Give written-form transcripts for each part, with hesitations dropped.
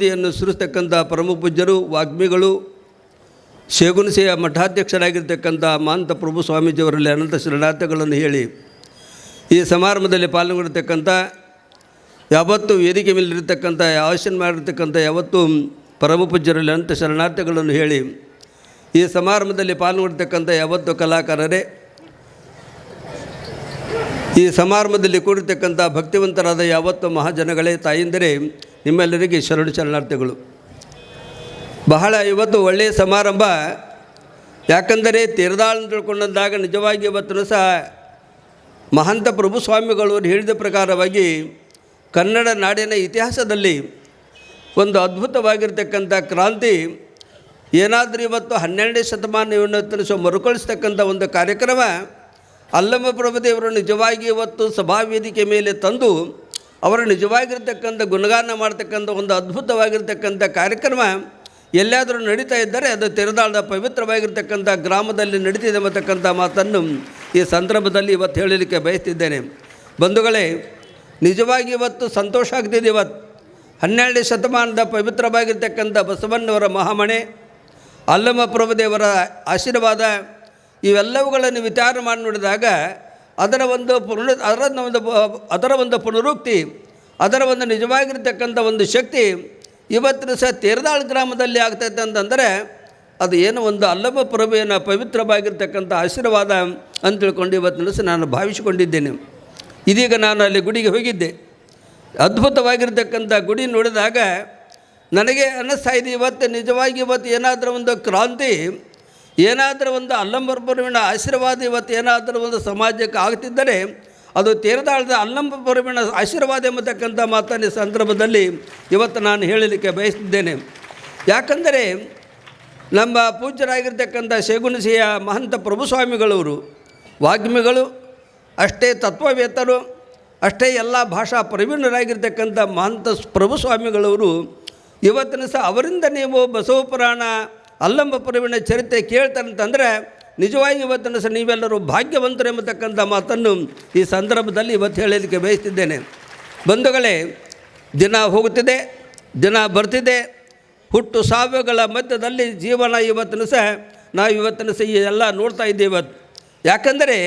ಯನ್ನು ಸೃಷ್ಟತಕ್ಕಂಥ ಪರಮ ಪೂಜ್ಯರು ವಾಗ್ಮಿಗಳು ಶೇಗುಣಸಿಯ ಮಠಾಧ್ಯಕ್ಷರಾಗಿರ್ತಕ್ಕಂಥ ಮಾಂತ ಪ್ರಭು ಸ್ವಾಮೀಜಿಯವರಲ್ಲಿ ಅನಂತ ಶರಣಾರ್ಥಗಳನ್ನು ಹೇಳಿ ಈ ಸಮಾರಂಭದಲ್ಲಿ ಪಾಲ್ಗೊಂಡಿರ್ತಕ್ಕಂಥ ಯಾವತ್ತು ವೇದಿಕೆ ಮೇಲಿರ್ತಕ್ಕಂಥ ಆಶೀನ್ ಮಾಡಿರ್ತಕ್ಕಂಥ ಯಾವತ್ತು ಪರಮ ಪೂಜ್ಯರಲ್ಲಿ ಅನಂತ ಶರಣಾರ್ಥಗಳನ್ನು ಹೇಳಿ ಈ ಸಮಾರಂಭದಲ್ಲಿ ಪಾಲ್ಗೊಂಡಿರ್ತಕ್ಕಂಥ ಯಾವತ್ತು ಕಲಾಕಾರರೇ, ಈ ಸಮಾರಂಭದಲ್ಲಿ ಕೂಡಿರ್ತಕ್ಕಂಥ ಭಕ್ತಿವಂತರಾದ ಯಾವತ್ತು ಮಹಾಜನಗಳೇ, ತಾಯಿಂದರೆ ನಿಮ್ಮೆಲ್ಲರಿಗೆ ಶರಣಾರ್ಥಿಗಳು. ಬಹಳ ಇವತ್ತು ಒಳ್ಳೆಯ ಸಮಾರಂಭ. ಯಾಕಂದರೆ ತೀರ್ದಾಳನ್ನು ತಿಳ್ಕೊಂಡಂದಾಗ ನಿಜವಾಗಿ ಇವತ್ತು ಸಹ ಮಹಂತ ಪ್ರಭು ಸ್ವಾಮಿಗಳವರು ಹೇಳಿದ ಪ್ರಕಾರವಾಗಿ ಕನ್ನಡ ನಾಡಿನ ಇತಿಹಾಸದಲ್ಲಿ ಒಂದು ಅದ್ಭುತವಾಗಿರ್ತಕ್ಕಂಥ ಕ್ರಾಂತಿ ಏನಾದರೂ ಇವತ್ತು 12ನೇ ಶತಮಾನವನ್ನು ಮರುಕಳಿಸ್ತಕ್ಕಂಥ ಒಂದು ಕಾರ್ಯಕ್ರಮ ಅಲ್ಲಮ ಪ್ರಭುದೇವರು ನಿಜವಾಗಿ ಇವತ್ತು ಸಭಾವೇದಿಕೆ ಮೇಲೆ ತಂದು ಅವರು ನಿಜವಾಗಿರ್ತಕ್ಕಂಥ ಗುಣಗಾನ ಮಾಡ್ತಕ್ಕಂಥ ಒಂದು ಅದ್ಭುತವಾಗಿರ್ತಕ್ಕಂಥ ಕಾರ್ಯಕ್ರಮ ಎಲ್ಲಾದರೂ ನಡೀತಾ ಇದ್ದರೆ ಅದು ತೀರ್ದಾಳದ ಪವಿತ್ರವಾಗಿರ್ತಕ್ಕಂಥ ಗ್ರಾಮದಲ್ಲಿ ನಡೀತಿದೆ ಅನ್ನತಕ್ಕಂಥ ಮಾತನ್ನು ಈ ಸಂದರ್ಭದಲ್ಲಿ ಇವತ್ತು ಹೇಳಲಿಕ್ಕೆ ಬಯಸ್ತಿದ್ದೇನೆ. ಬಂಧುಗಳೇ, ನಿಜವಾಗಿ ಇವತ್ತು ಸಂತೋಷ ಆಗ್ತಿದೆ. ಇವತ್ತು 12ನೇ ಶತಮಾನದ ಪವಿತ್ರವಾಗಿರ್ತಕ್ಕಂಥ ಬಸವಣ್ಣವರ ಮಹಾಮಣೆ, ಅಲ್ಲಮ ಪ್ರಭುದೇವರ ಆಶೀರ್ವಾದ ಇವೆಲ್ಲವುಗಳನ್ನು ವಿಚಾರ ಮಾಡಿ ನೋಡಿದಾಗ ಅದರ ಒಂದು ಪುನರುಕ್ತಿ, ಅದರ ಒಂದು ನಿಜವಾಗಿರ್ತಕ್ಕಂಥ ಒಂದು ಶಕ್ತಿ ಇವತ್ತಿನ ಸಹ ತೀರ್ದಾಳ ಗ್ರಾಮದಲ್ಲಿ ಆಗ್ತೈತೆ ಅಂತಂದರೆ ಅದು ಏನು ಒಂದು ಅಲ್ಲಮ ಪ್ರಭುವಿನ ಪವಿತ್ರವಾಗಿರ್ತಕ್ಕಂಥ ಆಶೀರ್ವಾದ ಅಂತ ತಿಳ್ಕೊಂಡು ಇವತ್ತಿನ ಸಹ ನಾನು ಭಾವಿಸಿಕೊಂಡಿದ್ದೇನೆ. ಇದೀಗ ನಾನು ಅಲ್ಲಿ ಗುಡಿಗೆ ಹೋಗಿದ್ದೆ. ಅದ್ಭುತವಾಗಿರ್ತಕ್ಕಂಥ ಗುಡಿ ನೋಡಿದಾಗ ನನಗೆ ಅನ್ನಿಸ್ತಾ ಇದೆ, ಇವತ್ತು ನಿಜವಾಗಿ ಇವತ್ತು ಏನಾದರೂ ಒಂದು ಕ್ರಾಂತಿ, ಏನಾದರೂ ಒಂದು ಅಲ್ಲಮ ಪ್ರಭುವಿನ ಆಶೀರ್ವಾದ ಇವತ್ತು ಏನಾದರೂ ಒಂದು ಸಮಾಜಕ್ಕೆ ಆಗ್ತಿದ್ದರೆ ಅದು ತೀರ್ದಾಳದ ಅಲ್ಲಮ ಪ್ರಭುವಿನ ಆಶೀರ್ವಾದ ಎಂಬತಕ್ಕಂಥ ಮಾತನ್ನ ಸಂದರ್ಭದಲ್ಲಿ ಇವತ್ತು ನಾನು ಹೇಳಲಿಕ್ಕೆ ಬಯಸಿದ್ದೇನೆ. ಯಾಕಂದರೆ ನಮ್ಮ ಪೂಜ್ಯರಾಗಿರ್ತಕ್ಕಂಥ ಶೇಗುಣಸಿಯ ಮಹಂತ ಪ್ರಭುಸ್ವಾಮಿಗಳವರು ವಾಗ್ಮಿಗಳು, ಅಷ್ಟೇ ತತ್ವವೇತ್ತರು, ಅಷ್ಟೇ ಎಲ್ಲ ಭಾಷಾ ಪ್ರವೀಣರಾಗಿರ್ತಕ್ಕಂಥ ಮಹಂತ ಪ್ರಭುಸ್ವಾಮಿಗಳವರು ಇವತ್ತಿನ ಸಹ ಅವರಿಂದ ನೀವು ಬಸವ ಪುರಾಣ ಅಲ್ಲಮ ಪ್ರಭುವಿನ ಚರಿತ್ರೆ ಕೇಳ್ತಾರಂತಂದರೆ ನಿಜವಾಗಿ ಇವತ್ತಿನ ಸಹ ನೀವೆಲ್ಲರೂ ಭಾಗ್ಯವಂತರು ಎಂಬತಕ್ಕಂಥ ಮಾತನ್ನು ಈ ಸಂದರ್ಭದಲ್ಲಿ ಇವತ್ತು ಹೇಳಲಿಕ್ಕೆ ಬಯಸ್ತಿದ್ದೇನೆ. ಬಂಧುಗಳೇ, ದಿನ ಹೋಗುತ್ತಿದೆ, ದಿನ ಬರ್ತಿದೆ, ಹುಟ್ಟು ಸಾವುಗಳ ಮಧ್ಯದಲ್ಲಿ ಜೀವನ ಇವತ್ತಿನ ಸಹ ನಾವು ಇವತ್ತಿನ ಸಹ ಎಲ್ಲ ನೋಡ್ತಾ ಇದ್ದೇವೆ ಇವತ್ತು. ಯಾಕಂದರೆ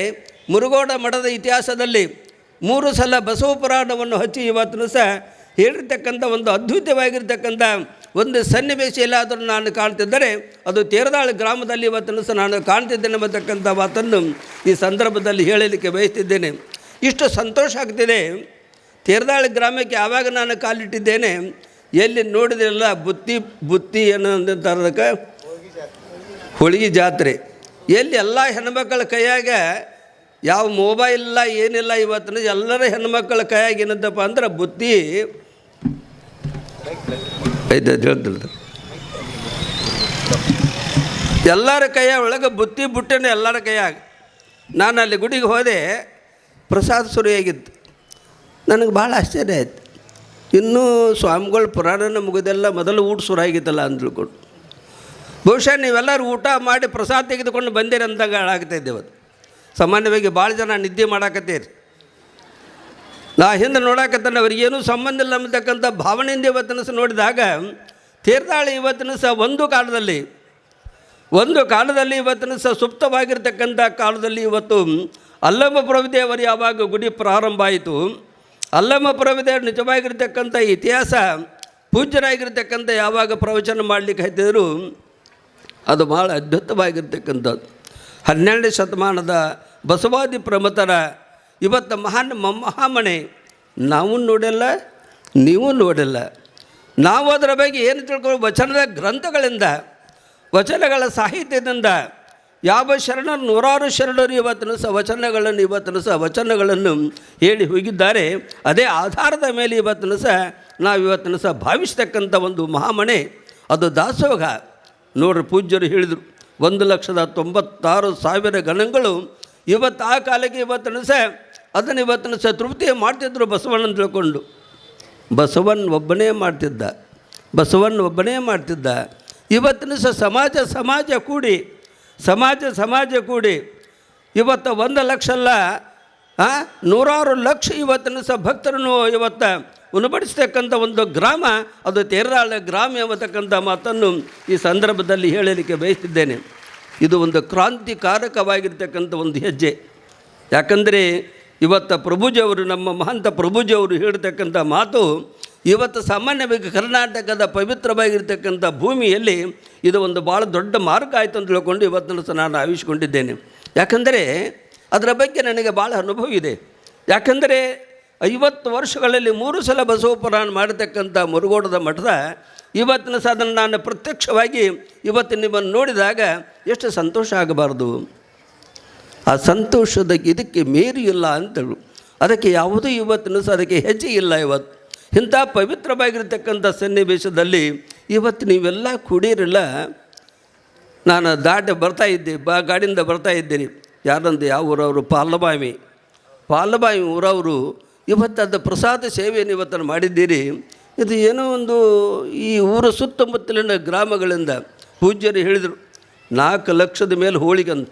ಮುರುಗೋಡ ಮಠದ ಇತಿಹಾಸದಲ್ಲಿ 3 ಸಲ ಬಸವ ಪುರಾಣವನ್ನು ಹಚ್ಚಿ ಇವತ್ತಿನ ಸಹ ಹೇಳಿರ್ತಕ್ಕಂಥ ಒಂದು ಅದ್ಭುತವಾಗಿರ್ತಕ್ಕಂಥ ಒಂದು ಸನ್ನಿವೇಶ ಎಲ್ಲಾದರೂ ನಾನು ಕಾಣ್ತಿದ್ದರೆ ಅದು ತೀರ್ದಾಳ ಗ್ರಾಮದಲ್ಲಿ ಇವತ್ತಿನ ಸಹ ನಾನು ಕಾಣ್ತಿದ್ದೇನೆ ಎಂಬತಕ್ಕಂಥ ಮಾತನ್ನು ಈ ಸಂದರ್ಭದಲ್ಲಿ ಹೇಳಲಿಕ್ಕೆ ಬಯಸ್ತಿದ್ದೇನೆ. ಇಷ್ಟು ಸಂತೋಷ ಆಗ್ತಿದೆ. ತೀರ್ದಾಳ ಗ್ರಾಮಕ್ಕೆ ಯಾವಾಗ ನಾನು ಕಾಲಿಟ್ಟಿದ್ದೇನೆ, ಎಲ್ಲಿ ನೋಡಿದ್ರೆಲ್ಲ ಬುತ್ತಿ ಏನಂತಾರದಕ್ಕೆ ಹೋಳಿಗೆ ಜಾತ್ರೆ, ಎಲ್ಲಿ ಎಲ್ಲ ಹೆಣ್ಮಕ್ಕಳ ಕೈಯಾಗ ಯಾವ ಮೊಬೈಲ್ ಇಲ್ಲ ಏನಿಲ್ಲ. ಇವತ್ತಿನ ಎಲ್ಲರ ಹೆಣ್ಮಕ್ಕಳ ಕೈಯಾಗ ಏನಂತಪ್ಪ ಅಂದ್ರೆ ಬುತ್ತಿ ಹೇಳ್ತಿಲ್ಲ, ಎಲ್ಲರ ಕೈಯ ಒಳಗೆ ಬುತ್ತಿ ಬುಟ್ಟೆನೇ ಎಲ್ಲರ ಕೈಯಾಗ. ನಾನು ಅಲ್ಲಿ ಗುಡಿಗೆ ಹೋದೆ, ಪ್ರಸಾದ ಶುರುವಾಗಿತ್ತು. ನನಗೆ ಭಾಳ ಆಶ್ಚರ್ಯ ಆಯ್ತು. ಇನ್ನೂ ಸ್ವಾಮಿಗಳ ಪುರಾಣನ ಮುಗಿದೆಲ್ಲ ಮೊದಲು ಊಟ ಶುರು ಆಗಿತ್ತಲ್ಲ ಅಂತ ತಿಳ್ಕೊಂಡು. ಬಹುಶಃ ನೀವೆಲ್ಲರೂ ಊಟ ಮಾಡಿ ಪ್ರಸಾದ ತೆಗೆದುಕೊಂಡು ಬಂದಿರಿ ಅಂದಾಗ ಹಾಳಾಗ್ತಾಯಿದ್ದೆ. ಇವತ್ತು ಸಾಮಾನ್ಯವಾಗಿ ಭಾಳ ಜನ ನಿದ್ದೆ ಮಾಡಾಕತ್ತೀರಿ. ನಾ ಹಿಂದೆ ನೋಡಾಕತ್ತಾನೆ, ಅವ್ರಿಗೇನೂ ಸಂಬಂಧ ಇಲ್ಲ ಅಂತಕ್ಕಂಥ ಭಾವನೆಯಿಂದ ಇವತ್ತಿನ ಸಹ ನೋಡಿದಾಗ ತೀರ್ದಾಳಿ ಇವತ್ತಿನ ಸಹ ಒಂದು ಕಾಲದಲ್ಲಿ ಇವತ್ತಿನ ಸಹ ಸುಪ್ತವಾಗಿರ್ತಕ್ಕಂಥ ಕಾಲದಲ್ಲಿ ಇವತ್ತು ಅಲ್ಲಮ ಪ್ರಭುದೇವರು ಯಾವಾಗ ಗುಡಿ ಪ್ರಾರಂಭ ಆಯಿತು, ಅಲ್ಲಮ ಪ್ರಭುದೇವರು ನಿಜವಾಗಿರ್ತಕ್ಕಂಥ ಇತಿಹಾಸ ಪೂಜ್ಯರಾಗಿರ್ತಕ್ಕಂಥ ಯಾವಾಗ ಪ್ರವಚನ ಮಾಡಲಿಕ್ಕೆ ಹತ್ತಿದ್ರು ಅದು ಭಾಳ ಅದ್ಭುತವಾಗಿರ್ತಕ್ಕಂಥದ್ದು. 12ನೇ ಶತಮಾನದ ಬಸವಾದಿ ಪ್ರಮಥರ ಇವತ್ತು ಮಹಾಮಣೆ ನಾವು ನೋಡಿಲ್ಲ, ನೀವು ನೋಡಿಲ್ಲ. ನಾವು ಅದರ ಬಗ್ಗೆ ಏನು ತಿಳ್ಕೊಂಡು ವಚನದ ಗ್ರಂಥಗಳಿಂದ, ವಚನಗಳ ಸಾಹಿತ್ಯದಿಂದ ಯಾವ ಶರಣರು, 100 ಶರಣರು ಇವತ್ತಿನ ಸಹ ವಚನಗಳನ್ನು ಹೇಳಿ ಹೋಗಿದ್ದಾರೆ. ಅದೇ ಆಧಾರದ ಮೇಲೆ ಇವತ್ತಿನ ಸಹ ನಾವು ಇವತ್ತಿನ ಸಹ ಭಾವಿಸ್ತಕ್ಕಂಥ ಒಂದು ಮಹಾಮಣೆ ಅದು ದಾಸೋಹ. ನೋಡ್ರಿ, ಪೂಜ್ಯರು ಹೇಳಿದರು 1,96,000 ಗಣಗಳು ಇವತ್ತು ಆ ಕಾಲಕ್ಕೆ ಇವತ್ತಿನ ಸಹ ಅದನ್ನು ಇವತ್ತಿನ ಸಹ ತೃಪ್ತಿ ಮಾಡ್ತಿದ್ರು ಬಸವಣ್ಣನ ತಿಳ್ಕೊಂಡು. ಬಸವಣ್ಣ ಒಬ್ಬನೇ ಮಾಡ್ತಿದ್ದ. ಇವತ್ತಿನ ಸಹ ಸಮಾಜ ಕೂಡಿ ಇವತ್ತು 1 ಲಕ್ಷ ಅಲ್ಲ, 100 ಲಕ್ಷ ಇವತ್ತಿನ ಸಹ ಭಕ್ತರನ್ನು ಇವತ್ತು ಉಣಬಡಿಸ್ತಕ್ಕಂಥ ಒಂದು ಗ್ರಾಮ ಅದು ತೇರದಾಳ ಗ್ರಾಮ ಎಂಬತಕ್ಕಂಥ ಮಾತನ್ನು ಈ ಸಂದರ್ಭದಲ್ಲಿ ಹೇಳಲಿಕ್ಕೆ ಬಯಸ್ತಿದ್ದೇನೆ. ಇದು ಒಂದು ಕ್ರಾಂತಿಕಾರಕವಾಗಿರ್ತಕ್ಕಂಥ ಒಂದು ಹೆಜ್ಜೆ. ಯಾಕಂದರೆ ಇವತ್ತು ಪ್ರಭುಜಿಯವರು, ನಮ್ಮ ಮಹಂತ ಪ್ರಭುಜಿಯವರು ಹೇಳ್ತಕ್ಕಂಥ ಮಾತು ಇವತ್ತು ಸಾಮಾನ್ಯವಾಗಿ ಕರ್ನಾಟಕದ ಪವಿತ್ರವಾಗಿರ್ತಕ್ಕಂಥ ಭೂಮಿಯಲ್ಲಿ ಇದು ಒಂದು ಭಾಳ ದೊಡ್ಡ ಮಾರ್ಗ ಆಯಿತು ಅಂತ ತಿಳ್ಕೊಂಡು ಇವತ್ತನ್ನು ಸಹ ನಾನು ಆವಿಷ್ಕೊಂಡಿದ್ದೇನೆ. ಯಾಕಂದರೆ ಅದರ ಬಗ್ಗೆ ನನಗೆ ಭಾಳ ಅನುಭವ ಇದೆ. ಯಾಕಂದರೆ 50 ವರ್ಷಗಳಲ್ಲಿ 3 ಸಲ ಬಸವಪುರಾಣ ಮಾಡತಕ್ಕಂಥ ಮುರುಗೋಡದ ಮಠದ ಇವತ್ತಿನ ಸಾಧನ ನಾನು ಪ್ರತ್ಯಕ್ಷವಾಗಿ ಇವತ್ತು ನಿಮ್ಮನ್ನು ನೋಡಿದಾಗ ಎಷ್ಟು ಸಂತೋಷ ಆಗಬಾರ್ದು. ಆ ಸಂತೋಷದ ಇದಕ್ಕೆ ಮೇರಿ ಇಲ್ಲ ಅಂತೇಳು. ಅದಕ್ಕೆ ಯಾವುದೂ ಇವತ್ತಿನ ಸಹ ಅದಕ್ಕೆ ಹೆಜ್ಜೆ ಇಲ್ಲ. ಇವತ್ತು ಇಂಥ ಪವಿತ್ರವಾಗಿರ್ತಕ್ಕಂಥ ಸನ್ನಿವೇಶದಲ್ಲಿ ಇವತ್ತು ನೀವೆಲ್ಲ ಕುಡೀರಿಲ್ಲ. ನಾನು ಬರ್ತಾಯಿದ್ದೆ, ಗಾಡಿಯಿಂದ ಬರ್ತಾಯಿದ್ದೀನಿ. ಯಾರಂದು ಯಾವ ಊರವರು? ಪಾಲಬಾಯಿ ಊರವರು. ಇವತ್ತು ಅದು ಪ್ರಸಾದ ಸೇವೆಯನ್ನು ಇವತ್ತನ್ನು ಮಾಡಿದ್ದೀರಿ. ಇದು ಏನೋ ಒಂದು ಈ ಊರ ಸುತ್ತಮುತ್ತಲಿನ ಗ್ರಾಮಗಳಿಂದ ಪೂಜ್ಯರು ಹೇಳಿದರು 4 ಲಕ್ಷದ ಮೇಲೆ ಹೋಳಿಗೆ ಅಂತ.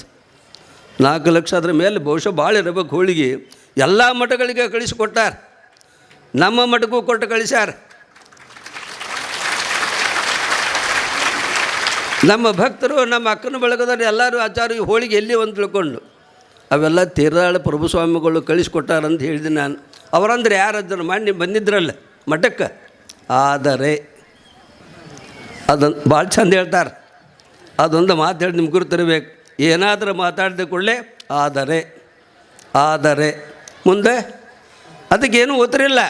4 ಲಕ್ಷ ಅದರ ಮೇಲೆ ಬಹುಶಃ ಭಾಳ ಇರಬೇಕು ಹೋಳಿಗೆ. ಎಲ್ಲ ಮಠಗಳಿಗೆ ಕಳಿಸಿಕೊಟ್ಟಾರ, ನಮ್ಮ ಮಠಕ್ಕೂ ಕೊಟ್ಟು ಕಳಿಸ್ಯಾರ. ನಮ್ಮ ಭಕ್ತರು, ನಮ್ಮ ಅಕ್ಕನ ಬಳಗದವ್ರು ಎಲ್ಲರೂ ಆಚಾರ್ಯ ಹೋಳಿಗೆ ಎಲ್ಲಿ ಒಂದು ತಿಳ್ಕೊಂಡು ಅವೆಲ್ಲ ತೀರ್ದಾಳ ಪ್ರಭುಸ್ವಾಮಿಗಳು ಕಳಿಸ್ಕೊಟ್ಟಾರಂತ ಹೇಳಿದೆ ನಾನು. ಅವರಂದ್ರೆ ಯಾರದನ್ನು ಮಾಡಿ ಬಂದಿದ್ರಲ್ಲ ಮಠಕ್ಕೆ. ಆದರೆ ಅದೊಂದು ಭಾಳ ಚಂದ ಹೇಳ್ತಾರೆ. ಅದೊಂದು ಮಾತು ಹೇಳಿ ನಿಮ್ಗೆ ಗುರುತಿರಬೇಕು. ಏನಾದರೂ ಮಾತಾಡಿದ ಕೂಡಲೇ ಆದರೆ ಮುಂದೆ ಅದಕ್ಕೇನು ಉತ್ತರಿಲ್ಲ.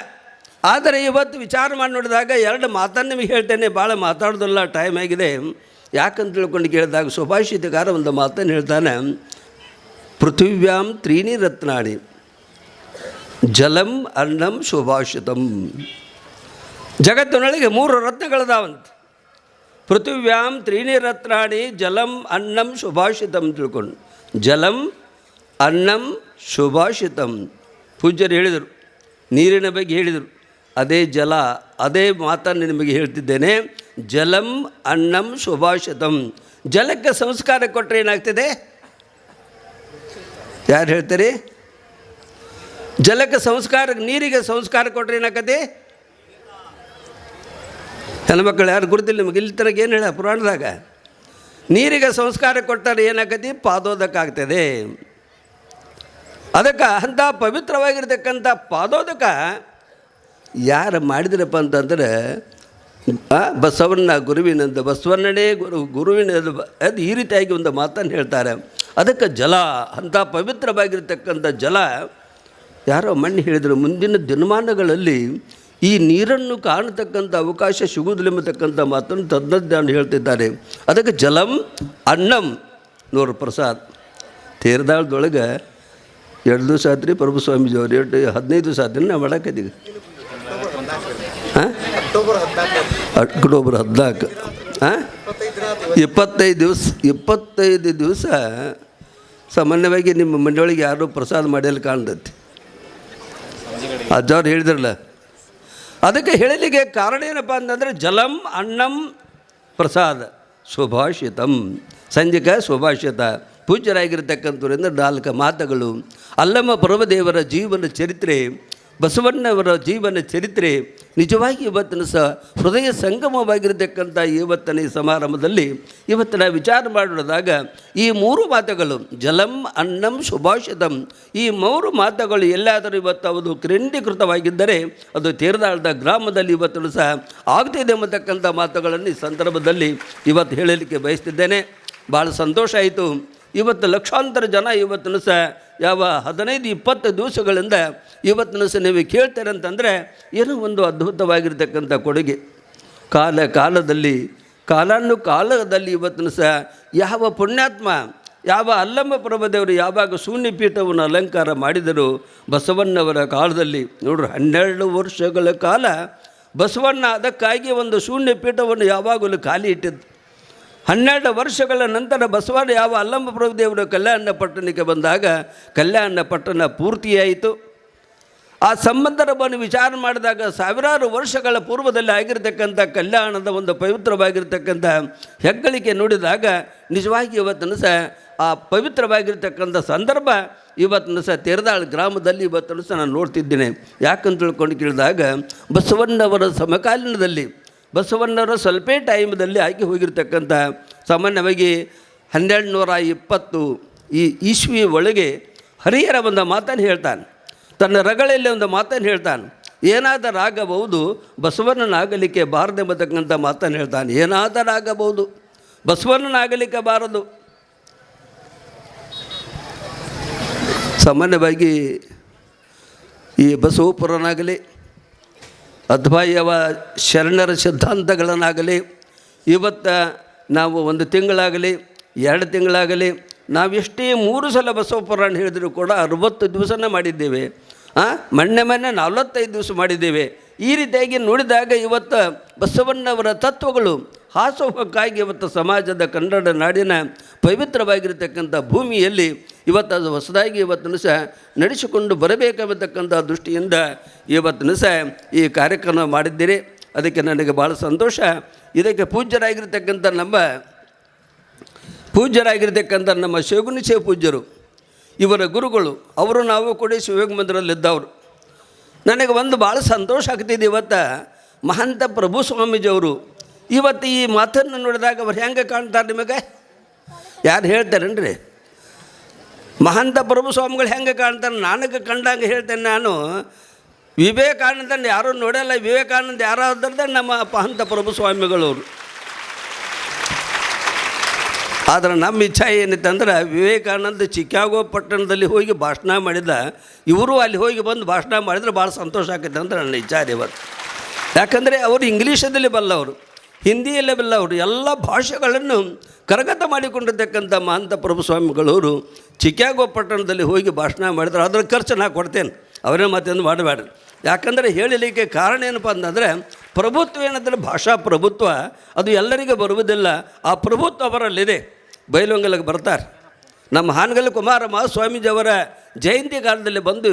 ಆದರೆ ಇವತ್ತು ವಿಚಾರ ಮಾಡಿ ನೋಡಿದಾಗ 2 ಮಾತನ್ನು ನಿಮಗೆ ಹೇಳ್ತೇನೆ. ಭಾಳ ಮಾತಾಡೋದಿಲ್ಲ, ಟೈಮ್ ಆಗಿದೆ. ಯಾಕಂತ ತಿಳ್ಕೊಂಡು ಕೇಳಿದಾಗ ಸುಭಾಷಿತಕಾರ ಒಂದು ಮಾತನ್ನು ಹೇಳ್ತಾನೆ. ಪೃಥಿವ್ಯಾಂ 3 ರತ್ನಾಣಿ ಜಲಂ ಅನ್ನಂ ಸುಭಾಷಿತಂ. ಜಗತ್ತಿನೊಳಗೆ 3 ರತ್ನಗಳದಾವಂತ. ಪೃಥಿವ್ಯಾಂ 3 ರತ್ನಾಣಿ ಜಲಂ ಅನ್ನಂ ಸುಭಾಷಿತಂ ತಿಳ್ಕೊಂಡು. ಜಲಂ ಅನ್ನಂ ಸುಭಾಷಿತಂ. ಪೂಜ್ಯರು ಹೇಳಿದರು, ನೀರಿನ ಬಗ್ಗೆ ಹೇಳಿದರು. ಅದೇ ಜಲ, ಅದೇ ಮಾತನ್ನು ನಿಮಗೆ ಹೇಳ್ತಿದ್ದೇನೆ. ಜಲಂ ಅನ್ನಂ ಸುಭಾಷಿತಂ. ಜಲಕ್ಕೆ ಸಂಸ್ಕಾರ ಕೊಟ್ಟರೆ ಏನಾಗ್ತದೆ? ಯಾರು ಹೇಳ್ತಾರೆ? ಜಲಕ್ಕೆ ಸಂಸ್ಕಾರ, ನೀರಿಗೆ ಸಂಸ್ಕಾರ ಕೊಟ್ಟರೆ ಏನಾಗ್ತದೆ? ಹೆಣ್ಮಕ್ಳು ಯಾರು ಗುರುತಿಲ್ಲ ನಿಮಗೆ? ಇಲ್ಲಿ ತನಕ ಏನು ಹೇಳ ಪುರಾಣದಾಗ? ನೀರಿಗೆ ಸಂಸ್ಕಾರ ಕೊಟ್ಟರೆ ಏನಾಗತಿ? ಪಾದೋದಕ ಆಗ್ತದೆ. ಅದಕ್ಕೆ ಅಂಥ ಪವಿತ್ರವಾಗಿರ್ತಕ್ಕಂಥ ಪಾದೋದಕ ಯಾರು ಮಾಡಿದ್ರಪ್ಪ ಅಂತಂದ್ರೆ ಬಸವಣ್ಣ ಗುರುವಿನಂದು, ಬಸವಣ್ಣನೇ ಗುರುವಿನದು. ಅದು ಈ ರೀತಿಯಾಗಿ ಒಂದು ಮಾತನ್ನು ಹೇಳ್ತಾರೆ. ಅದಕ್ಕೆ ಜಲ, ಅಂಥ ಪವಿತ್ರವಾಗಿರ್ತಕ್ಕಂಥ ಜಲ ಯಾರೋ ಮಣ್ಣು ಹೇಳಿದರು, ಮುಂದಿನ ದಿನಮಾನಗಳಲ್ಲಿ ಈ ನೀರನ್ನು ಕಾಣತಕ್ಕಂಥ ಅವಕಾಶ ಸಿಗುವುದಿಲ್ಲ ಮಾತನ್ನು ತಜ್ಞಾನ ಹೇಳ್ತಿದ್ದಾರೆ. ಅದಕ್ಕೆ ಜಲಂ ಅನ್ನಂ. ನೋಡ್ರಿ ಪ್ರಸಾದ್ ತೇರದಾಳದೊಳಗೆ 2 ದಿವಸ ಆತ್ರಿ ಪ್ರಭುಸ್ವಾಮೀಜಿಯವ್ರು 15 ದಿವಸ ಆತ್ರಿ ನಾವು ಮಾಡಾಕತ್ತೀವಿ. ಅಕ್ಟೋಬರ್ 14 25 ದಿವಸ ಸಾಮಾನ್ಯವಾಗಿ ನಿಮ್ಮ ಮನೆಯೊಳಗೆ ಯಾರೂ ಪ್ರಸಾದ ಮಾಡಿಯಲ್ಲಿ ಕಾಣ್ತೈತಿ. ಅಜ್ಜವ್ರು ಹೇಳಿದ್ರಲ್ಲ. ಅದಕ್ಕೆ ಹೇಳಲಿಕ್ಕೆ ಕಾರಣ ಏನಪ್ಪ ಅಂತಂದರೆ ಜಲಂ ಅನ್ನಂ ಪ್ರಸಾದ ಸುಭಾಷಿತಂ. ಸಂಜಿಕ ಸುಭಾಷಿತ. ಪೂಜ್ಯರಾಗಿರ್ತಕ್ಕಂಥವರಿಂದ 4 ಮಾತುಗಳು. ಅಲ್ಲಮ ಪ್ರಭುದೇವರ ಜೀವನ ಚರಿತ್ರೆ, ಬಸವಣ್ಣವರ ಜೀವನ ಚರಿತ್ರೆ ನಿಜವಾಗಿ ಇವತ್ತಿನ ಸಹ ಹೃದಯ ಸಂಗಮವಾಗಿರತಕ್ಕಂಥ ಇವತ್ತನೇ ಸಮಾರಂಭದಲ್ಲಿ ಇವತ್ತಿನ ವಿಚಾರ ಮಾಡಿದಾಗ ಈ 3 ಮಾತುಗಳು ಜಲಂ ಅನ್ನಂ ಸುಭಾಷಿತಂ, ಈ 3 ಮಾತುಗಳು ಎಲ್ಲಾದರೂ ಇವತ್ತು ಅದು ಕೇಂದ್ರೀಕೃತವಾಗಿದ್ದರೆ ಅದು ತೇರದಾಳದ ಗ್ರಾಮದಲ್ಲಿ ಇವತ್ತು ಸಹ ಆಗ್ತಿದೆ ಎಂಬತಕ್ಕಂಥ ಮಾತುಗಳನ್ನು ಈ ಸಂದರ್ಭದಲ್ಲಿ ಇವತ್ತು ಹೇಳಲಿಕ್ಕೆ ಬಯಸ್ತಿದ್ದೇನೆ. ಭಾಳ ಸಂತೋಷ ಆಯಿತು. ಇವತ್ತು ಲಕ್ಷಾಂತರ ಜನ ಇವತ್ತಿನ ಸಹ ಯಾವ 15-20 ದಿವಸಗಳಿಂದ ಇವತ್ತಿನ ಸಹ ನೀವು ಕೇಳ್ತಾರೆ ಅಂತಂದರೆ ಏನೋ ಒಂದು ಅದ್ಭುತವಾಗಿರ್ತಕ್ಕಂಥ ಕೊಡುಗೆ. ಕಾಲದಲ್ಲಿ ಇವತ್ತಿನ ಸಹ ಯಾವ ಪುಣ್ಯಾತ್ಮ, ಯಾವ ಅಲ್ಲಮ್ಮ ಪ್ರಭುದೇವರು ಯಾವಾಗ ಶೂನ್ಯ ಪೀಠವನ್ನು ಅಲಂಕಾರ ಮಾಡಿದರು ಬಸವಣ್ಣವರ ಕಾಲದಲ್ಲಿ ನೋಡ್ರಿ, 12 ವರ್ಷಗಳ ಕಾಲ ಬಸವಣ್ಣ ಅದಕ್ಕಾಗಿ ಒಂದು ಶೂನ್ಯ ಪೀಠವನ್ನು ಯಾವಾಗಲೂ ಖಾಲಿ ಇಟ್ಟಿದ್ದು. 12 ವರ್ಷಗಳ ನಂತರ ಬಸವಣ್ಣ ಯಾವ ಅಲ್ಲಮ್ಮ ಪ್ರಭುದೇವರು ಕಲ್ಯಾಣ ಪಟ್ಟಣಕ್ಕೆ ಬಂದಾಗ ಕಲ್ಯಾಣ ಪಟ್ಟಣ ಪೂರ್ತಿಯಾಯಿತು. ಆ ಸಂಬಂಧವನ್ನು ವಿಚಾರ ಮಾಡಿದಾಗ ಸಾವಿರಾರು ವರ್ಷಗಳ ಪೂರ್ವದಲ್ಲಿ ಆಗಿರತಕ್ಕಂಥ ಕಲ್ಯಾಣದ ಒಂದು ಪವಿತ್ರವಾಗಿರ್ತಕ್ಕಂಥ ಹೆಗ್ಗಳಿಕೆ ನೋಡಿದಾಗ ನಿಜವಾಗಿ ಇವತ್ತನ್ನು ಸಹ ಆ ಪವಿತ್ರವಾಗಿರ್ತಕ್ಕಂಥ ಸಂದರ್ಭ ಇವತ್ತನ್ನು ಸಹ ತೇರದಾಳ್ ಗ್ರಾಮದಲ್ಲಿ ಇವತ್ತನ್ನು ಸಹ ನಾನು ನೋಡ್ತಿದ್ದೇನೆ. ಯಾಕಂತ ತಿಳ್ಕೊಂಡು ಕೇಳಿದಾಗ ಬಸವಣ್ಣವರ ಸಮಕಾಲೀನದಲ್ಲಿ ಬಸವಣ್ಣವರ ಸ್ವಲ್ಪ ಟೈಮದಲ್ಲಿ ಆಗಿ ಹೋಗಿರ್ತಕ್ಕಂಥ ಸಾಮಾನ್ಯವಾಗಿ 1220 ಈ ಇಸ್ವಿ ಒಳಗೆ ಹರಿಹರ ಒಂದು ಮಾತನ್ನು ಹೇಳ್ತಾನೆ, ತನ್ನ ರಗಳಲ್ಲಿ ಒಂದು ಮಾತನ್ನು ಹೇಳ್ತಾನೆ. ಏನಾದರಾಗಬಹುದು ಬಸವಣ್ಣನಾಗಲಿಕ್ಕೆ ಬಾರದೆಂಬತಕ್ಕಂಥ ಮಾತನ್ನು ಹೇಳ್ತಾನೆ. ಏನಾದರಾಗಬಹುದು ಬಸವಣ್ಣನಾಗಲಿಕ್ಕೆ ಬಾರದು. ಸಾಮಾನ್ಯವಾಗಿ ಈ ಬಸವಪುರನಾಗಲಿ ಅಥವಾ ಯಾವ ಶರಣರ ಸಿದ್ಧಾಂತಗಳನ್ನಾಗಲಿ ಇವತ್ತು ನಾವು 1 ತಿಂಗಳಾಗಲಿ 2 ತಿಂಗಳಾಗಲಿ ನಾವೆಷ್ಟೇ 3 ಸಲ ಬಸವ ಪುರಾಣ ಹೇಳಿದರೂ ಕೂಡ 60 ದಿವಸನೇ ಮಾಡಿದ್ದೇವೆ. ಮೊನ್ನೆ 45 ದಿವಸ ಮಾಡಿದ್ದೇವೆ. ಈ ರೀತಿಯಾಗಿ ನೋಡಿದಾಗ ಇವತ್ತು ಬಸವಣ್ಣವರ ತತ್ವಗಳು ಹಾಸೋಹಕ್ಕಾಗಿ ಇವತ್ತು ಸಮಾಜದ ಕನ್ನಡ ನಾಡಿನ ಪವಿತ್ರವಾಗಿರತಕ್ಕಂಥ ಭೂಮಿಯಲ್ಲಿ ಇವತ್ತು ಅದು ಹೊಸದಾಗಿ ಇವತ್ತನ್ನು ಸಹ ನಡೆಸಿಕೊಂಡು ಬರಬೇಕೆಂಬತಕ್ಕಂಥ ದೃಷ್ಟಿಯಿಂದ ಇವತ್ತನ್ನು ಸಹ ಈ ಕಾರ್ಯಕ್ರಮ ಮಾಡಿದ್ದೀರಿ. ಅದಕ್ಕೆ ನನಗೆ ಭಾಳ ಸಂತೋಷ. ಇದಕ್ಕೆ ಪೂಜ್ಯರಾಗಿರ್ತಕ್ಕಂಥ ನಮ್ಮ ಶಿವಗುಣಿಶೇವ ಪೂಜ್ಯರು ಇವರ ಗುರುಗಳು, ಅವರು ನಾವು ಕೂಡ ಶಿವಯೋಗ ಮಂದಿರದಲ್ಲಿದ್ದವರು. ನನಗೆ ಒಂದು ಭಾಳ ಸಂತೋಷ ಆಗ್ತಿದೆ. ಇವತ್ತು ಮಹಂತ ಪ್ರಭು ಸ್ವಾಮೀಜಿಯವರು ಇವತ್ತು ಈ ಮಾತನ್ನು ನೋಡಿದಾಗ ಅವ್ರು ಹೆಂಗೆ ಕಾಣ್ತಾರೆ ನಿಮಗೆ ಯಾರು ಹೇಳ್ತಾರೇನ್ರಿ? ಮಹಂತ ಪ್ರಭು ಸ್ವಾಮಿಗಳು ಹೆಂಗೆ ಕಾಣ್ತಾರೆ? ನನಗೆ ಕಂಡಂಗೆ ಹೇಳ್ತೇನೆ ನಾನು. ವಿವೇಕಾನಂದನ ಯಾರೂ ನೋಡಲ್ಲ. ವಿವೇಕಾನಂದ ಯಾರಾದ್ರೆ ನಮ್ಮ ಮಹಂತ ಪ್ರಭು ಸ್ವಾಮಿಗಳವರು. ಆದರೆ ನಮ್ಮ ಇಚ್ಛೆ ಏನಿತ್ತಂದ್ರೆ ವಿವೇಕಾನಂದ ಚಿಕಾಗೋ ಪಟ್ಟಣದಲ್ಲಿ ಹೋಗಿ ಭಾಷಣ ಮಾಡಿದ, ಇವರು ಅಲ್ಲಿ ಹೋಗಿ ಬಂದು ಭಾಷಣ ಮಾಡಿದ್ರೆ ಭಾಳ ಸಂತೋಷ ಆಕೈತೆ ಅಂತ ನನ್ನ ಇಚ್ಛೆ ಇದೆ ಇವತ್ತು. ಯಾಕಂದರೆ ಅವರು ಇಂಗ್ಲೀಷದಲ್ಲಿ ಬಲ್ಲವರು, ಹಿಂದಿಯಲ್ಲೇ ಬಲ್ಲವರು, ಎಲ್ಲ ಭಾಷೆಗಳನ್ನು ಕರಗತ ಮಾಡಿಕೊಂಡಿರ್ತಕ್ಕಂಥ ಮಹಂತ ಪ್ರಭು ಸ್ವಾಮಿಗಳವರು ಚಿಕಾಗೋ ಪಟ್ಟಣದಲ್ಲಿ ಹೋಗಿ ಭಾಷಣ ಮಾಡಿದ್ರೆ ಅದರ ಖರ್ಚು ನಾನು ಕೊಡ್ತೇನೆ, ಅವರೇ ಮತ್ತೊಂದು ಮಾಡಬೇಡ. ಯಾಕಂದರೆ ಹೇಳಲಿಕ್ಕೆ ಕಾರಣ ಏನಪ್ಪ ಅಂತಂದರೆ ಪ್ರಭುತ್ವ ಏನಂದರೆ ಭಾಷಾ ಪ್ರಭುತ್ವ ಅದು ಎಲ್ಲರಿಗೂ ಬರುವುದಿಲ್ಲ. ಆ ಪ್ರಭುತ್ವ ಅವರಲ್ಲಿದೆ. ಬೈಲೊಂಗಲಿಗೆ ಬರ್ತಾರೆ. ನಮ್ಮ ಹಾನಗಲ್ ಕುಮಾರ ಮಹಾಸ್ವಾಮೀಜಿಯವರ ಜಯಂತಿ ಕಾಲದಲ್ಲಿ ಬಂದು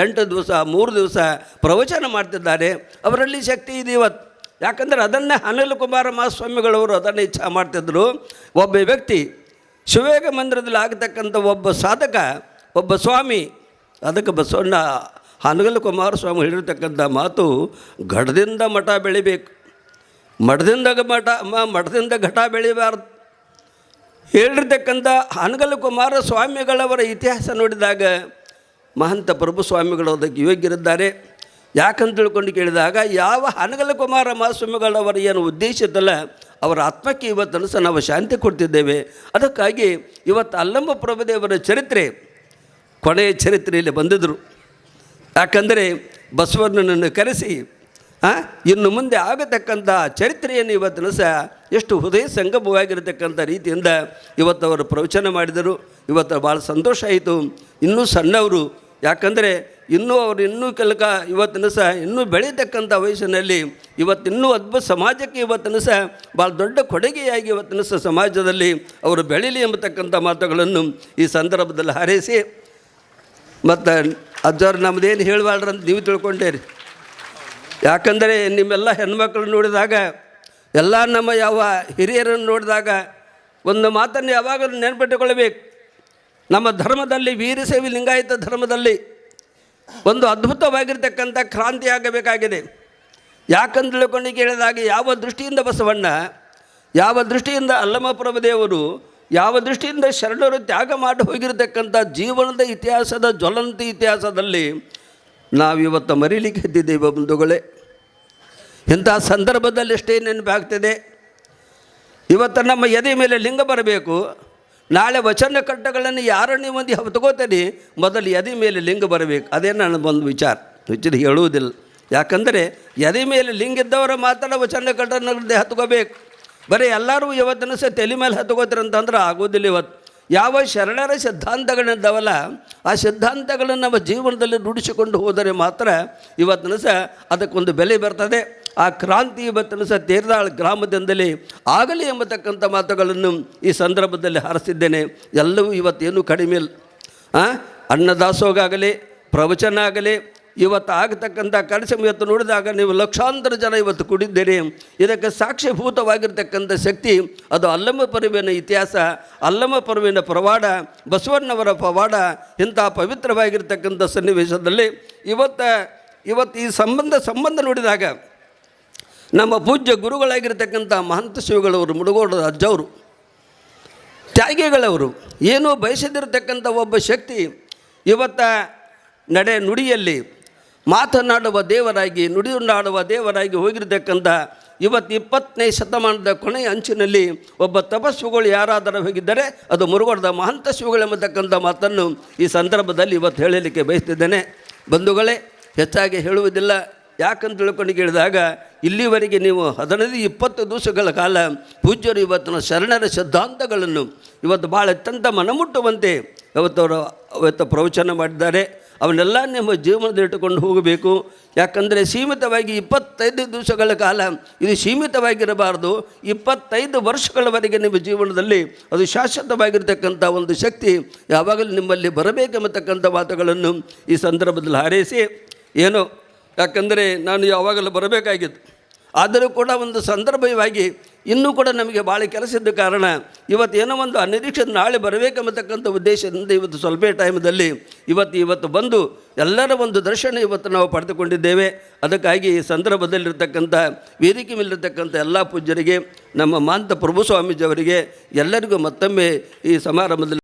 8 ದಿವಸ 3 ದಿವಸ ಪ್ರವಚನ ಮಾಡ್ತಿದ್ದಾರೆ. ಅವರಲ್ಲಿ ಶಕ್ತಿ ಇದೆ ಇವತ್ತು. ಯಾಕಂದರೆ ಅದನ್ನೇ ಹಾನಗಲ್ ಕುಮಾರ ಮಹಾಸ್ವಾಮಿಗಳವರು ಅದನ್ನೇ ಇಚ್ಛೆ ಮಾಡ್ತಿದ್ದರು. ಒಬ್ಬ ವ್ಯಕ್ತಿ ಶಿವಯೋಗ ಮಂದಿರದಲ್ಲಿ ಆಗತಕ್ಕಂಥ ಒಬ್ಬ ಸಾಧಕ, ಒಬ್ಬ ಸ್ವಾಮಿ, ಅದಕ್ಕೆ ಬಸವಣ್ಣ ಹಾನಗಲ್ ಕುಮಾರಸ್ವಾಮಿ ಹೇಳಿರ್ತಕ್ಕಂಥ ಮಾತು, ಘಟದಿಂದ ಮಠ ಬೆಳಿಬೇಕು, ಮಠದಿಂದ ಘಟ ಬೆಳಿಬಾರ್ದು ಹೇಳಿರ್ತಕ್ಕಂಥ ಹಾನಗಲ್ ಕುಮಾರಸ್ವಾಮಿಗಳವರ ಇತಿಹಾಸ ನೋಡಿದಾಗ ಮಹಂತ ಪ್ರಭು ಸ್ವಾಮಿಗಳು ಅದಕ್ಕೆ ಯೋಗ್ಯರಿದ್ದಾರೆ. ಯಾಕಂತ ತಿಳ್ಕೊಂಡು ಕೇಳಿದಾಗ ಯಾವ ಹಾನಗಲ್ ಕುಮಾರ ಮಹಾಸ್ವಾಮಿಗಳವರ ಏನು ಉದ್ದೇಶ ಇತ್ತಲ್ಲ ಅವರ ಆತ್ಮಕ್ಕೆ ಇವತ್ತನ್ನು ಸಹ ನಾವು ಶಾಂತಿ ಕೊಡ್ತಿದ್ದೇವೆ. ಅದಕ್ಕಾಗಿ ಇವತ್ತು ಅಲ್ಲಮ ಪ್ರಭುದೇವರ ಚರಿತ್ರೆ ಕೊನೆಯ ಚರಿತ್ರೆಯಲ್ಲಿ ಬಂದಿದ್ದರು. ಯಾಕಂದರೆ ಬಸವಣ್ಣನನ್ನು ಕರೆಸಿ ಇನ್ನು ಮುಂದೆ ಆಗತಕ್ಕಂಥ ಚರಿತ್ರೆಯನ್ನು ಇವತ್ತನ್ನು ಸಹ ಎಷ್ಟು ಹೃದಯ ಸಂಗಮವಾಗಿರತಕ್ಕಂಥ ರೀತಿಯಿಂದ ಇವತ್ತು ಅವರು ಪ್ರವಚನ ಮಾಡಿದರು. ಇವತ್ತು ಭಾಳ ಸಂತೋಷ ಆಯಿತು. ಇನ್ನೂ ಸಣ್ಣವರು, ಯಾಕಂದರೆ ಇನ್ನೂ ಕೆಲಕ ಇವತ್ತನ್ನು ಸಹ ಇನ್ನೂ ಬೆಳೀತಕ್ಕಂಥ ವಯಸ್ಸಿನಲ್ಲಿ ಇವತ್ತಿನ್ನೂ ಅದ್ಭುತ ಸಮಾಜಕ್ಕೆ ಇವತ್ತನ್ನು ಸಹ ಭಾಳ ದೊಡ್ಡ ಕೊಡುಗೆಯಾಗಿ ಇವತ್ತನ್ನು ಸಹ ಸಮಾಜದಲ್ಲಿ ಅವರು ಬೆಳೀಲಿ ಎಂಬತಕ್ಕಂಥ ಮಾತುಗಳನ್ನು ಈ ಸಂದರ್ಭದಲ್ಲಿ ಹಾರೈಸಿ, ಮತ್ತು ಅಜ್ಜವ್ರು ನಮ್ಮದೇನು ಹೇಳಬಾರ್ದು ಅಂತ ನೀವು ತಿಳ್ಕೊಂಡೇರಿ. ಯಾಕಂದರೆ ನಿಮ್ಮೆಲ್ಲ ಹೆಣ್ಮಕ್ಳು ನೋಡಿದಾಗ, ಎಲ್ಲ ನಮ್ಮ ಯಾವ ಹಿರಿಯರನ್ನು ನೋಡಿದಾಗ ಒಂದು ಮಾತನ್ನು ಯಾವಾಗಲೂ ನೆನಪಿಟ್ಟುಕೊಳ್ಳಬೇಕು. ನಮ್ಮ ಧರ್ಮದಲ್ಲಿ ವೀರಶೈವ ಲಿಂಗಾಯತ ಧರ್ಮದಲ್ಲಿ ಒಂದು ಅದ್ಭುತವಾಗಿರ್ತಕ್ಕಂಥ ಕ್ರಾಂತಿ ಆಗಬೇಕಾಗಿದೆ. ಯಾಕಂತ ತಿಳ್ಕೊಂಡು ಕೇಳಿದಾಗ ಯಾವ ದೃಷ್ಟಿಯಿಂದ ಬಸವಣ್ಣ, ಯಾವ ದೃಷ್ಟಿಯಿಂದ ಅಲ್ಲಮ ಪ್ರಭುದೇವರು, ಯಾವ ದೃಷ್ಟಿಯಿಂದ ಶರಣರು ತ್ಯಾಗ ಮಾಡಿ ಹೋಗಿರತಕ್ಕಂಥ ಜೀವನದ ಇತಿಹಾಸದ ಜ್ವಲಂತ ಇತಿಹಾಸದಲ್ಲಿ ನಾವಿವತ್ತು ಮರೀಲಿಕ್ಕೆ ಎದ್ದಿದ್ದೇವೆ ಬಂಧುಗಳೇ. ಇಂಥ ಸಂದರ್ಭದಲ್ಲಿ ಎಷ್ಟೇ ನೆನಪಾಗ್ತದೆ. ಇವತ್ತು ನಮ್ಮ ಎದೆ ಮೇಲೆ ಲಿಂಗ ಬರಬೇಕು. ನಾಳೆ ವಚನ ಕಟ್ಟಗಳನ್ನು ಯಾರನ್ನೇ ಮಂದಿ ಹೊತ್ಕೋತೀನಿ, ಮೊದಲು ಎದೆ ಮೇಲೆ ಲಿಂಗ ಬರಬೇಕು. ಅದೇ ನನ್ನ ಒಂದು ವಿಚಾರ ಹೇಳುವುದಿಲ್ಲ. ಯಾಕಂದರೆ ಎದೆ ಮೇಲೆ ಲಿಂಗ ಇದ್ದವರ ಮಾತ್ರ ವಚನ ಕಟ್ಟನ್ನು ಹತ್ಕೋಬೇಕು. ಬರೀ ಎಲ್ಲರೂ ಇವತ್ತನ್ನು ಸಹ ತಲೆ ಮೇಲೆ ಹತ್ಕೋತೀರಂತಂದ್ರೆ ಆಗೋದಿಲ್ಲ. ಇವತ್ತು ಯಾವ ಶರಣರ ಸಿದ್ಧಾಂತಗಳಿದ್ದಾವಲ್ಲ ಆ ಸಿದ್ಧಾಂತಗಳನ್ನು ನಮ್ಮ ಜೀವನದಲ್ಲಿ ರೂಢಿಸಿಕೊಂಡು ಹೋದರೆ ಮಾತ್ರ ಇವತ್ತನ್ನು ಸಹ ಅದಕ್ಕೊಂದು ಬೆಲೆ ಬರ್ತದೆ. ಆ ಕ್ರಾಂತಿ ಇವತ್ತನ್ನು ಸಹ ತೇರದಾಳ್ ಗ್ರಾಮದಿಂದಲೇ ಆಗಲಿ ಎಂಬತಕ್ಕಂಥ ಮಾತುಗಳನ್ನು ಈ ಸಂದರ್ಭದಲ್ಲಿ ಹಾರಿಸಿದ್ದೇನೆ. ಎಲ್ಲವೂ ಇವತ್ತೇನು ಕಡಿಮೆ ಇಲ್ಲ. ಅನ್ನದಾಸೋಗ ಆಗಲಿ, ಪ್ರವಚನ ಆಗಲಿ, ಇವತ್ತು ಆಗತಕ್ಕಂಥ ಕಾರ್ಯಕ್ರಮ ಇವತ್ತು ನೋಡಿದಾಗ ನೀವು ಲಕ್ಷಾಂತರ ಜನ ಇವತ್ತು ಕೂಡಿದ್ದೀರಿ. ಇದಕ್ಕೆ ಸಾಕ್ಷೀಭೂತವಾಗಿರ್ತಕ್ಕಂಥ ಶಕ್ತಿ ಅದು ಅಲ್ಲಮ ಪರುವಿನ ಇತಿಹಾಸ, ಅಲ್ಲಮ ಪರುವಿನ ಪವಾಡ, ಬಸವಣ್ಣವರ ಪವಾಡ. ಇಂಥ ಪವಿತ್ರವಾಗಿರ್ತಕ್ಕಂಥ ಸನ್ನಿವೇಶದಲ್ಲಿ ಇವತ್ತು ಈ ಸಂಬಂಧ ನೋಡಿದಾಗ ನಮ್ಮ ಪೂಜ್ಯ ಗುರುಗಳಾಗಿರ್ತಕ್ಕಂಥ ಮಹಂತ ಶಿವಗಳವರು, ಮುಡುಗೋಡದ ಅಜ್ಜವರು, ತ್ಯಾಗಿಗಳವರು, ಏನೂ ಬಯಸದಿರತಕ್ಕಂಥ ಒಬ್ಬ ಶಕ್ತಿ ಇವತ್ತ ನುಡಿಯಲ್ಲಿ ಮಾತನಾಡುವ ದೇವರಾಗಿ, ನುಡಿಯುಂಡಾಡುವ ದೇವರಾಗಿ ಹೋಗಿರ್ತಕ್ಕಂಥ ಇವತ್ತು 20ನೇ ಶತಮಾನದ ಕೊನೆಯ ಅಂಚಿನಲ್ಲಿ ಒಬ್ಬ ತಪಸ್ಸುಗಳು ಯಾರಾದರೂ ಹೋಗಿದ್ದರೆ ಅದು ಮುರುಗೋಡದ ಮಹಂತ ಶಿವಗಳೆಂಬತಕ್ಕಂಥ ಮಾತನ್ನು ಈ ಸಂದರ್ಭದಲ್ಲಿ ಇವತ್ತು ಹೇಳಲಿಕ್ಕೆ ಬಯಸ್ತಿದ್ದೇನೆ. ಬಂಧುಗಳೇ, ಹೆಚ್ಚಾಗಿ ಹೇಳುವುದಿಲ್ಲ. ಯಾಕಂತ ತಿಳ್ಕೊಂಡು ಕೇಳಿದಾಗ ಇಲ್ಲಿವರೆಗೆ ನೀವು 15-20 ದಿವಸಗಳ ಕಾಲ ಪೂಜ್ಯರು ಇವತ್ತಿನ ಶರಣರ ಸಿದ್ಧಾಂತಗಳನ್ನು ಇವತ್ತು ಭಾಳ ಅತ್ಯಂತ ಮನಮುಟ್ಟುವಂತೆ ಇವತ್ತು ಪ್ರವಚನ ಮಾಡಿದ್ದಾರೆ. ಅವನ್ನೆಲ್ಲ ನಿಮ್ಮ ಜೀವನದಲ್ಲಿ ಇಟ್ಟುಕೊಂಡು ಹೋಗಬೇಕು. ಯಾಕಂದರೆ ಸೀಮಿತವಾಗಿ 25 ದಿವಸಗಳ ಕಾಲ ಇದು ಸೀಮಿತವಾಗಿರಬಾರ್ದು. 25 ವರ್ಷಗಳವರೆಗೆ ನಿಮ್ಮ ಜೀವನದಲ್ಲಿ ಅದು ಶಾಶ್ವತವಾಗಿರ್ತಕ್ಕಂಥ ಒಂದು ಶಕ್ತಿ ಯಾವಾಗಲೂ ನಿಮ್ಮಲ್ಲಿ ಬರಬೇಕೆಂಬತಕ್ಕಂಥ ಮಾತುಗಳನ್ನು ಈ ಸಂದರ್ಭದಲ್ಲಿ ಹಾರೈಸಿ, ಏನೋ ಯಾಕಂದರೆ ನಾನು ಯಾವಾಗಲೂ ಬರಬೇಕಾಗಿತ್ತು, ಆದರೂ ಕೂಡ ಒಂದು ಸಂದರ್ಭವಾಗಿ ಇನ್ನೂ ಕೂಡ ನಮಗೆ ಭಾಳ ಕೆಲಸ ಇದ್ದ ಕಾರಣ ಇವತ್ತು ಏನೋ ಒಂದು ಅನಿರೀಕ್ಷಿತ ನಾಳೆ ಬರಬೇಕೆಂಬತಕ್ಕಂಥ ಉದ್ದೇಶದಿಂದ ಇವತ್ತು ಸ್ವಲ್ಪ ಟೈಮಲ್ಲಿ ಇವತ್ತು ಬಂದು ಎಲ್ಲರ ಒಂದು ದರ್ಶನ ಇವತ್ತು ನಾವು ಪಡೆದುಕೊಂಡಿದ್ದೇವೆ. ಅದಕ್ಕಾಗಿ ಈ ಸಂದರ್ಭದಲ್ಲಿರ್ತಕ್ಕಂಥ ವೇದಿಕೆ ಮೇಲಿರ್ತಕ್ಕಂಥ ಎಲ್ಲ ಪೂಜ್ಯರಿಗೆ, ನಮ್ಮ ಮಾಂತ ಪ್ರಭು ಸ್ವಾಮೀಜಿಯವರಿಗೆ ಎಲ್ಲರಿಗೂ ಮತ್ತೊಮ್ಮೆ ಈ ಸಮಾರಂಭದಲ್ಲಿ